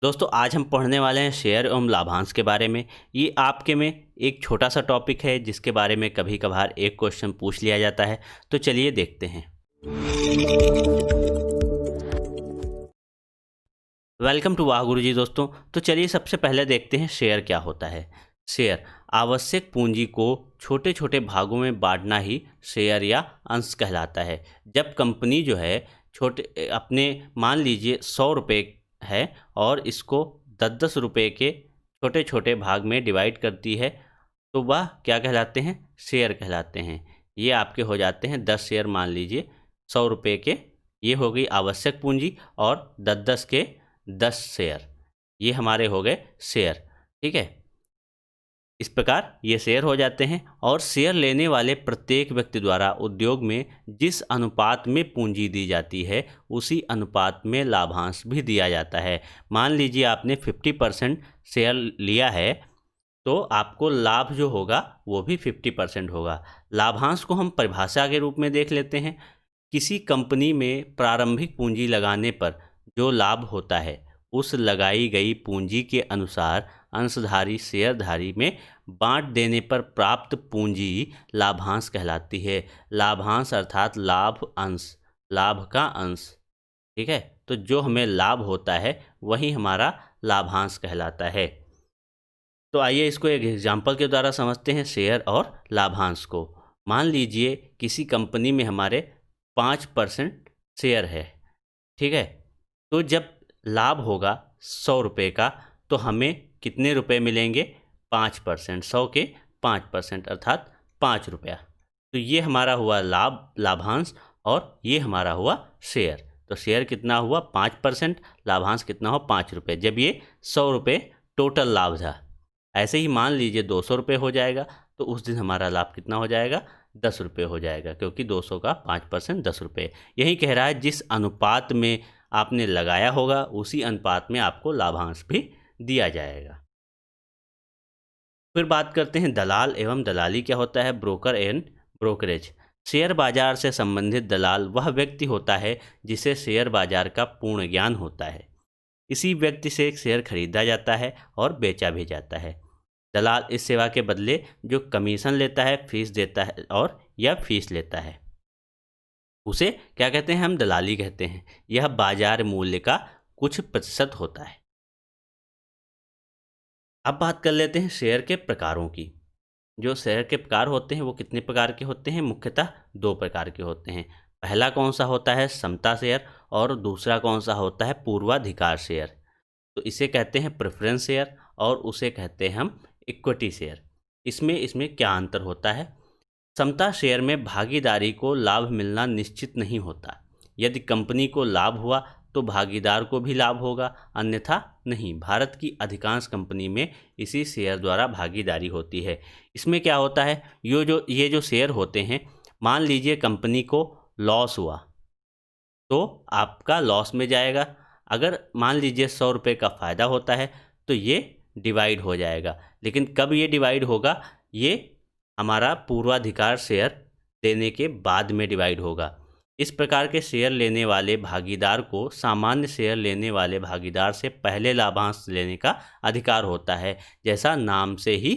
दोस्तों आज हम पढ़ने वाले हैं शेयर एवं लाभांश के बारे में। ये आपके में एक छोटा सा टॉपिक है जिसके बारे में कभी कभार एक क्वेश्चन पूछ लिया जाता है। तो चलिए देखते हैं। वेलकम टू वाह गुरुजी दोस्तों। तो चलिए सबसे पहले देखते हैं शेयर क्या होता है। शेयर आवश्यक पूंजी को छोटे छोटे भागों में बांटना ही शेयर या अंश कहलाता है। जब कंपनी जो है छोटे अपने मान लीजिए 100 रुपये है और इसको 10-10 रुपये के छोटे छोटे भाग में डिवाइड करती है तो वह क्या कहलाते हैं, शेयर कहलाते हैं। ये आपके हो जाते हैं 10 शेयर, मान लीजिए 100 रुपये के। ये हो गई आवश्यक पूंजी और 10-10 के 10 शेयर, ये हमारे हो गए शेयर। ठीक है, इस प्रकार ये शेयर हो जाते हैं। और शेयर लेने वाले प्रत्येक व्यक्ति द्वारा उद्योग में जिस अनुपात में पूंजी दी जाती है उसी अनुपात में लाभांश भी दिया जाता है। मान लीजिए आपने 50% शेयर लिया है तो आपको लाभ जो होगा वो भी 50% होगा। लाभांश को हम परिभाषा के रूप में देख लेते हैं। किसी कंपनी में प्रारंभिक पूंजी लगाने पर जो लाभ होता है उस लगाई गई पूंजी के अनुसार अंशधारी शेयरधारी में बांट देने पर प्राप्त पूंजी लाभांश कहलाती है। लाभांश अर्थात लाभ अंश, लाभ का अंश। ठीक है, तो जो हमें लाभ होता है वही हमारा लाभांश कहलाता है। तो आइए इसको एक एग्जाम्पल के द्वारा समझते हैं शेयर और लाभांश को। मान लीजिए किसी कंपनी में हमारे 5% शेयर है। ठीक है, तो जब लाभ होगा 100 रुपये का तो हमें कितने रुपए मिलेंगे, 5%, 100 के 5% अर्थात 5 रुपया। तो ये हमारा हुआ लाभांश और ये हमारा हुआ शेयर। तो शेयर कितना हुआ 5%, लाभांश कितना हुआ 5 रुपये, जब ये 100 रुपये टोटल लाभ था। ऐसे ही मान लीजिए 200 रुपये हो जाएगा तो उस दिन हमारा लाभ कितना हो जाएगा, 10 रुपये हो जाएगा, क्योंकि 200 का 5% 10 रुपये। यही कह रहा है जिस अनुपात में आपने लगाया होगा उसी अनुपात में आपको लाभांश भी दिया जाएगा। फिर बात करते हैं दलाल एवं दलाली क्या होता है। Broker and brokerage. शेयर बाजार से संबंधित दलाल वह व्यक्ति होता है जिसे शेयर बाजार का पूर्ण ज्ञान होता है। इसी व्यक्ति से शेयर खरीदा जाता है और बेचा भी जाता है। दलाल इस सेवा के बदले जो कमीशन लेता है, फीस देता है और या फीस लेता है, उसे क्या कहते हैं, हम दलाली कहते हैं। यह बाजार मूल्य का कुछ प्रतिशत होता है। अब बात कर लेते हैं शेयर के प्रकारों की। जो शेयर के प्रकार होते हैं वो कितने प्रकार के होते हैं, मुख्यतः 2 प्रकार के होते हैं। पहला कौन सा होता है, समता शेयर, और दूसरा कौन सा होता है, पूर्वाधिकार शेयर। तो इसे कहते हैं प्रेफरेंस शेयर और उसे कहते हैं हम इक्विटी शेयर। इसमें क्या अंतर होता है। समता शेयर में भागीदारी को लाभ मिलना निश्चित नहीं होता। यदि कंपनी को लाभ हुआ तो भागीदार को भी लाभ होगा, अन्यथा नहीं। भारत की अधिकांश कंपनी में इसी शेयर द्वारा भागीदारी होती है। इसमें क्या होता है, ये जो शेयर होते हैं, मान लीजिए कंपनी को लॉस हुआ तो आपका लॉस में जाएगा। अगर मान लीजिए 100 रुपये का फ़ायदा होता है तो ये डिवाइड हो जाएगा। लेकिन कब ये डिवाइड होगा, ये हमारा पूर्वाधिकार शेयर देने के बाद में डिवाइड होगा। इस प्रकार के शेयर लेने वाले भागीदार को सामान्य शेयर लेने वाले भागीदार से पहले लाभांश लेने का अधिकार होता है। जैसा नाम से ही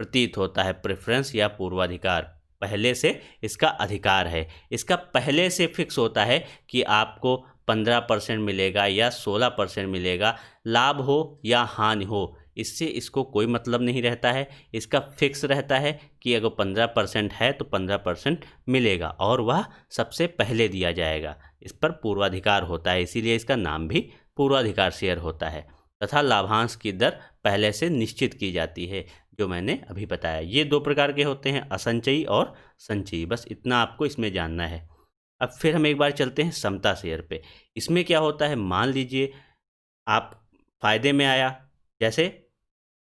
प्रतीत होता है, प्रेफरेंस या पूर्वाधिकार, पहले से इसका अधिकार है। इसका पहले से फिक्स होता है कि आपको 15% मिलेगा या 16% मिलेगा, लाभ हो या हानि हो, इससे इसको कोई मतलब नहीं रहता है। इसका फिक्स रहता है कि अगर 15% है तो 15% मिलेगा और वह सबसे पहले दिया जाएगा। इस पर पूर्वाधिकार होता है, इसीलिए इसका नाम भी पूर्वाधिकार शेयर होता है। तथा लाभांश की दर पहले से निश्चित की जाती है, जो मैंने अभी बताया। ये 2 प्रकार के होते हैं, असंचयी और संचयी। बस इतना आपको इसमें जानना है। अब फिर हम एक बार चलते हैं समता शेयर पे। इसमें क्या होता है, मान लीजिए आप फ़ायदे में आया, जैसे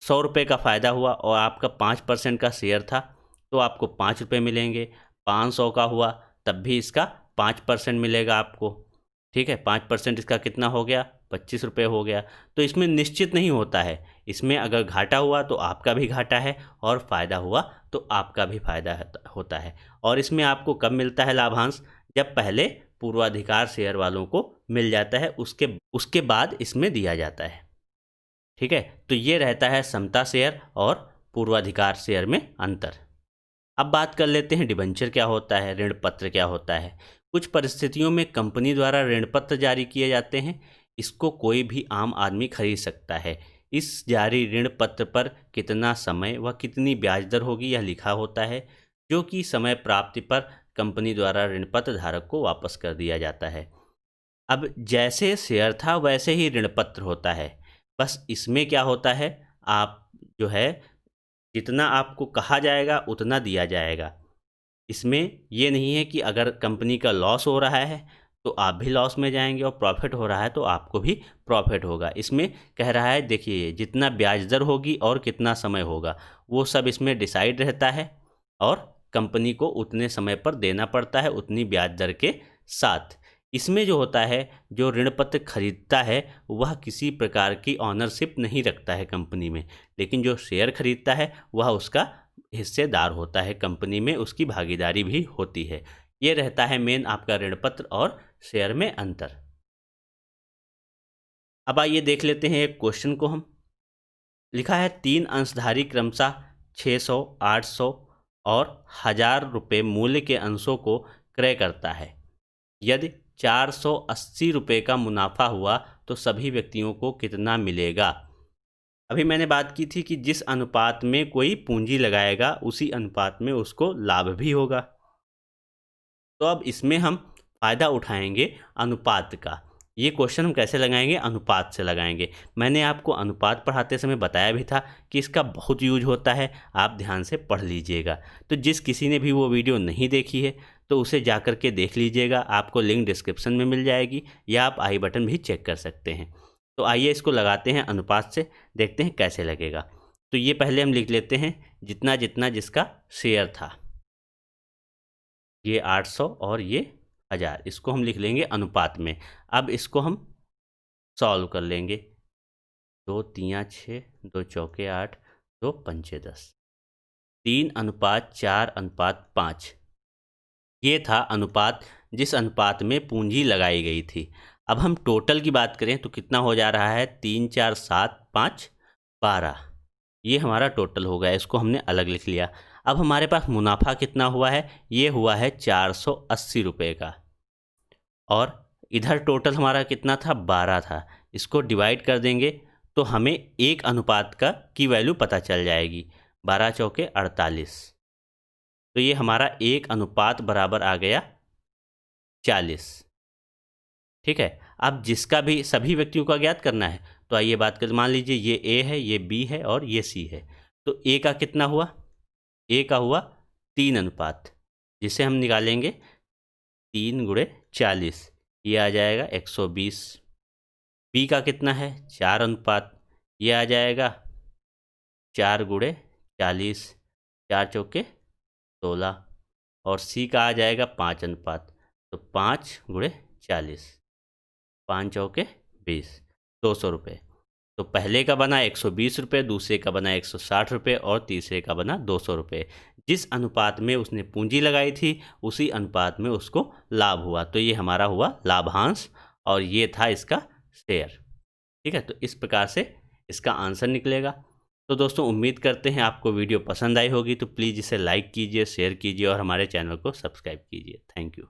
100 रुपये का फ़ायदा हुआ और आपका 5% का शेयर था तो आपको 5 रुपये मिलेंगे। 500 का हुआ तब भी इसका 5% मिलेगा आपको। ठीक है, 5% इसका कितना हो गया, 25 रुपये हो गया। तो इसमें निश्चित नहीं होता है। इसमें अगर घाटा हुआ तो आपका भी घाटा है और फ़ायदा हुआ तो आपका भी फ़ायदा होता है। और इसमें आपको कब मिलता है लाभांश, जब पहले पूर्वाधिकार शेयर वालों को मिल जाता है, उसके बाद इसमें दिया जाता है। ठीक है, तो ये रहता है समता शेयर और पूर्वाधिकार शेयर में अंतर। अब बात कर लेते हैं डिबेंचर क्या होता है, ऋण पत्र क्या होता है। कुछ परिस्थितियों में कंपनी द्वारा ऋण पत्र जारी किए जाते हैं। इसको कोई भी आम आदमी खरीद सकता है। इस जारी ऋण पत्र पर कितना समय व कितनी ब्याज दर होगी यह लिखा होता है, जो कि समय प्राप्ति पर कंपनी द्वारा ऋण पत्र धारक को वापस कर दिया जाता है। अब जैसे शेयर था वैसे ही ऋण पत्र होता है, बस इसमें क्या होता है, आप जो है जितना आपको कहा जाएगा उतना दिया जाएगा। इसमें ये नहीं है कि अगर कंपनी का लॉस हो रहा है तो आप भी लॉस में जाएंगे और प्रॉफिट हो रहा है तो आपको भी प्रॉफिट होगा। इसमें कह रहा है देखिए जितना ब्याज दर होगी और कितना समय होगा वो सब इसमें डिसाइड रहता है और कंपनी को उतने समय पर देना पड़ता है उतनी ब्याज दर के साथ। इसमें जो होता है, जो ऋण पत्र खरीदता है वह किसी प्रकार की ऑनरशिप नहीं रखता है कंपनी में, लेकिन जो शेयर खरीदता है वह उसका हिस्सेदार होता है, कंपनी में उसकी भागीदारी भी होती है। ये रहता है मेन आपका ऋण पत्र और शेयर में अंतर। अब आइए देख लेते हैं एक क्वेश्चन को हम। लिखा है 3 अंशधारी क्रमशः 600, 800 और 1000 रुपये मूल्य के अंशों को क्रय करता है। यदि 480 रुपये का मुनाफा हुआ तो सभी व्यक्तियों को कितना मिलेगा। अभी मैंने बात की थी कि जिस अनुपात में कोई पूंजी लगाएगा उसी अनुपात में उसको लाभ भी होगा। तो अब इसमें हम फ़ायदा उठाएंगे अनुपात का। ये क्वेश्चन हम कैसे लगाएंगे, अनुपात से लगाएंगे। मैंने आपको अनुपात पढ़ाते समय बताया भी था कि इसका बहुत यूज होता है, आप ध्यान से पढ़ लीजिएगा। तो जिस किसी ने भी वो वीडियो नहीं देखी है तो उसे जा कर के देख लीजिएगा, आपको लिंक डिस्क्रिप्शन में मिल जाएगी या आप आई बटन भी चेक कर सकते हैं। तो आइए इसको लगाते हैं अनुपात से, देखते हैं कैसे लगेगा। तो ये पहले हम लिख लेते हैं जितना जितना जिसका शेयर था, ये 800 और ये 1000, इसको हम लिख लेंगे अनुपात में। अब इसको हम सॉल्व कर लेंगे। 2 3 6, 2 चौके 8, 2 पंचे 10, 3:4:5। ये था अनुपात जिस अनुपात में पूंजी लगाई गई थी। अब हम टोटल की बात करें तो कितना हो जा रहा है, 3 4 7 5 12, ये हमारा टोटल हो गया, इसको हमने अलग लिख लिया। अब हमारे पास मुनाफा कितना हुआ है, ये हुआ है 480 रुपये का, और इधर टोटल हमारा कितना था, 12 था। इसको डिवाइड कर देंगे तो हमें एक अनुपात का की वैल्यू पता चल जाएगी, 12 चौके 48। तो ये हमारा एक अनुपात बराबर आ गया 40। ठीक है, अब जिसका भी सभी व्यक्तियों का ज्ञात करना है तो आइए बात कर, मान लीजिए ये ए है, ये बी है और ये सी है। तो ए का कितना हुआ, ए का हुआ 3 अनुपात, जिसे हम निकालेंगे 3 × 40, ये आ जाएगा 120। बी का कितना है, 4 अनुपात, ये आ जाएगा 4 × 40, 4 चौके 16, और सी का आ जाएगा 5 अनुपात, तो 5 × 40, 5 चौके 20, 200 रुपये। तो पहले का बना 120 रुपये, दूसरे का बना 160 रुपये और तीसरे का बना 200 रुपये। जिस अनुपात में उसने पूंजी लगाई थी उसी अनुपात में उसको लाभ हुआ, तो ये हमारा हुआ लाभांश और ये था इसका शेयर। ठीक है, तो इस प्रकार से इसका आंसर निकलेगा। तो दोस्तों उम्मीद करते हैं आपको वीडियो पसंद आई होगी, तो प्लीज़ इसे लाइक कीजिए, शेयर कीजिए और हमारे चैनल को सब्सक्राइब कीजिए। Thank you.